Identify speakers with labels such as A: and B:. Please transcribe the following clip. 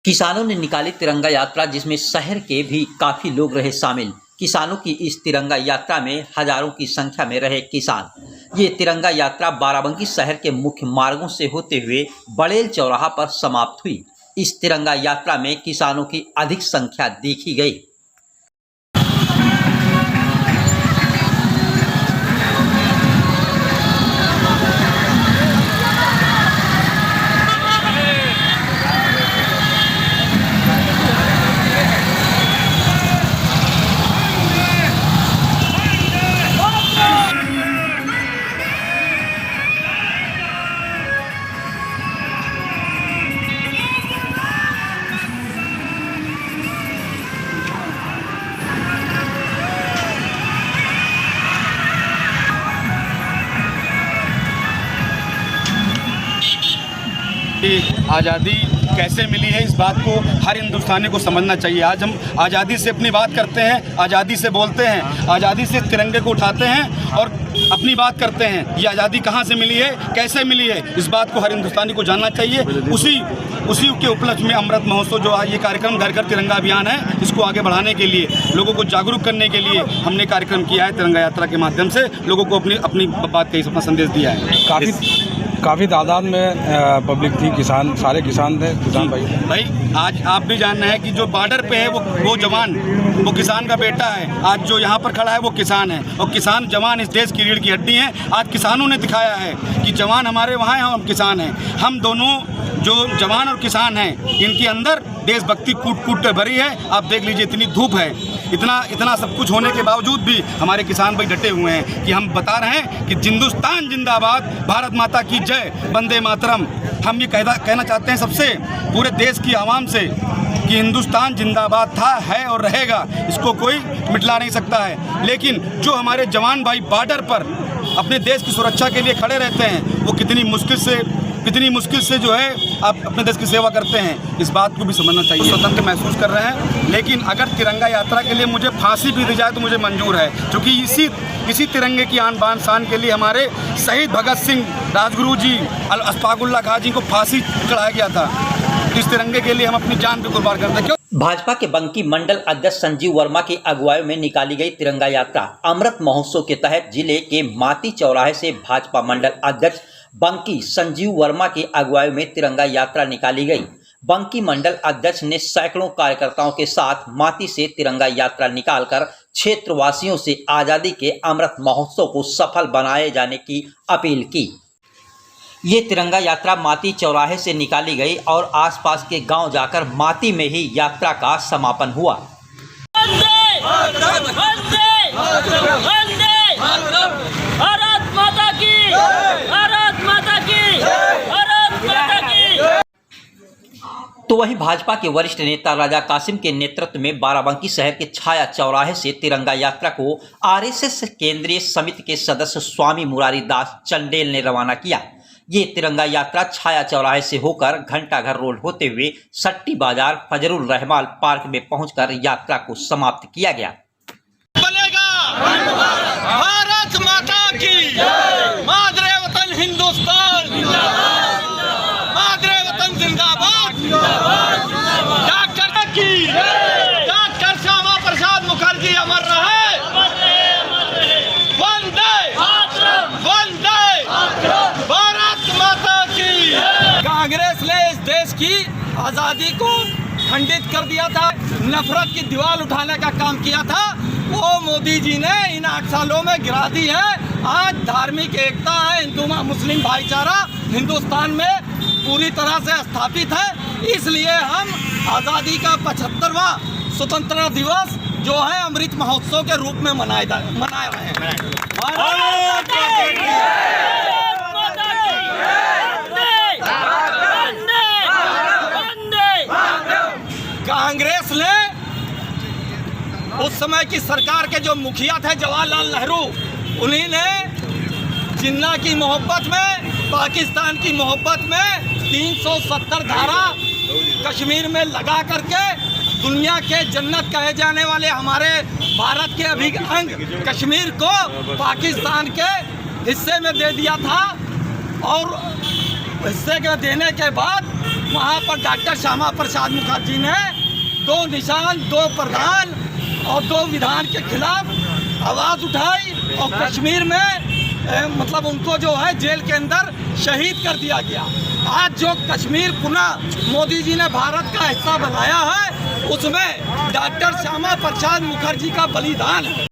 A: किसानों ने निकाली तिरंगा यात्रा, जिसमें शहर के भी काफी लोग रहे शामिल। किसानों की इस तिरंगा यात्रा में हजारों की संख्या में रहे किसान। ये तिरंगा यात्रा बाराबंकी शहर के मुख्य मार्गों से होते हुए बड़ेल चौराहा पर समाप्त हुई। इस तिरंगा यात्रा में किसानों की अधिक संख्या देखी गई।
B: आज़ादी कैसे मिली है, इस बात को हर हिंदुस्तानी को समझना चाहिए। आज हम आज़ादी से अपनी बात करते हैं, आज़ादी से बोलते हैं, आज़ादी से तिरंगे को उठाते हैं और अपनी बात करते हैं। ये आज़ादी कहाँ से मिली है, कैसे मिली है, इस बात को हर हिंदुस्तानी को जानना चाहिए। उसी के उपलक्ष्य में अमृत महोत्सव जो आज ये कार्यक्रम घर घर तिरंगा अभियान है, इसको आगे बढ़ाने के लिए, लोगों को जागरूक करने के लिए हमने कार्यक्रम किया है। तिरंगा यात्रा के माध्यम से लोगों को अपनी बात का अपना संदेश दिया है।
C: काफ़ी तादाद में पब्लिक थी, किसान, सारे किसान थे। किसान भाई
B: आज आप भी जानना है कि जो बॉर्डर पे है वो जवान, वो किसान का बेटा है। आज जो यहाँ पर खड़ा है वो किसान है, और किसान जवान इस देश की रीढ़ की हड्डी हैं। आज किसानों ने दिखाया है कि जवान हमारे वहाँ हैं और हम किसान हैं। हम दोनों जो जवान और किसान हैं, इनके अंदर देशभक्ति कूट कूट कर भरी है। आप देख लीजिए, इतनी धूप है, इतना सब कुछ होने के बावजूद भी हमारे किसान भाई डटे हुए हैं कि हम बता रहे हैं कि हिंदुस्तान जिंदाबाद, भारत माता की जय, वंदे मातरम। हम ये कहना चाहते हैं सबसे, पूरे देश की आवाम से, कि हिंदुस्तान जिंदाबाद था, है और रहेगा। इसको कोई मिटला नहीं सकता है। लेकिन जो हमारे जवान भाई बॉर्डर पर अपने देश की सुरक्षा के लिए खड़े रहते हैं, वो कितनी मुश्किल से जो है आप अपने देश की सेवा करते हैं, इस बात को भी समझना चाहिए। स्वतंत्र महसूस कर रहे हैं, लेकिन अगर तिरंगा यात्रा के लिए मुझे फांसी भी दी जाए तो मुझे मंजूर है, क्योंकि इसी तिरंगे की आन बान शान के लिए हमारे शहीद भगत सिंह, राजगुरु जी, अशफाकुल्लाह खां जी को फांसी चढ़ाया गया था। इस तिरंगे के लिए हम अपनी जान भी कुर्बान करते हैं।
A: भाजपा के बंकी मंडल अध्यक्ष संजीव वर्मा की अगुवाई में निकाली गई तिरंगा यात्रा अमृत महोत्सव के तहत जिले के माती चौराहे से भाजपा मंडल अध्यक्ष बंकी संजीव वर्मा की अगुवाई में तिरंगा यात्रा निकाली गई। बंकी मंडल अध्यक्ष ने सैकड़ों कार्यकर्ताओं के साथ माती से तिरंगा यात्रा निकालकर क्षेत्रवासियों से आजादी के अमृत महोत्सव को सफल बनाए जाने की अपील की। ये तिरंगा यात्रा माती चौराहे से निकाली गई और आसपास के गांव जाकर माती में ही यात्रा का समापन हुआ। तो वहीं भाजपा के वरिष्ठ नेता राजा कासिम के नेतृत्व में बाराबंकी शहर के छाया चौराहे से तिरंगा यात्रा को आरएसएस केंद्रीय समिति के सदस्य स्वामी मुरारी दास चंडेल ने रवाना किया। ये तिरंगा यात्रा छाया चौराहे से होकर घंटाघर रोड होते हुए सट्टी बाजार फजरुल रहमान पार्क में पहुंचकर यात्रा को समाप्त किया गया।
D: भारत माता की मादरे वतन हिंदुस्तान, मादरे वतन जिंदाबाद। डॉक्टर श्यामा प्रसाद मुखर्जी अमर रहे, वंदे वंदे भारत माता की। कांग्रेस ने इस देश की आजादी को खंडित कर दिया था, नफरत की दीवार उठाने का काम किया था, वो मोदी जी ने इन 8 सालों में गिरा दी है। आज धार्मिक एकता है, हिंदू मुस्लिम भाईचारा हिंदुस्तान में पूरी तरह से स्थापित है। इसलिए हम आज़ादी का 75वां स्वतंत्रता दिवस जो है अमृत महोत्सव के रूप में मना रहे हैं। कांग्रेस ने उस समय की सरकार के जो मुखिया थे जवाहरलाल नेहरू, उन्हीं ने जिन्ना की मोहब्बत में, पाकिस्तान की मोहब्बत में 370 धारा कश्मीर में लगा करके दुनिया के जन्नत कहे जाने वाले हमारे भारत के अभिन्न अंग कश्मीर को पाकिस्तान के हिस्से में दे दिया था। और हिस्से के देने के बाद वहाँ पर डॉक्टर श्यामा प्रसाद मुखर्जी ने 2 निशान, 2 प्रधान और 2 विधान के खिलाफ आवाज़ उठाई और कश्मीर में मतलब उनको जो है जेल के अंदर शहीद कर दिया गया। आज जो कश्मीर पुनः मोदी जी ने भारत का हिस्सा बनाया है, उसमें डॉक्टर श्यामा प्रसाद मुखर्जी का बलिदान है।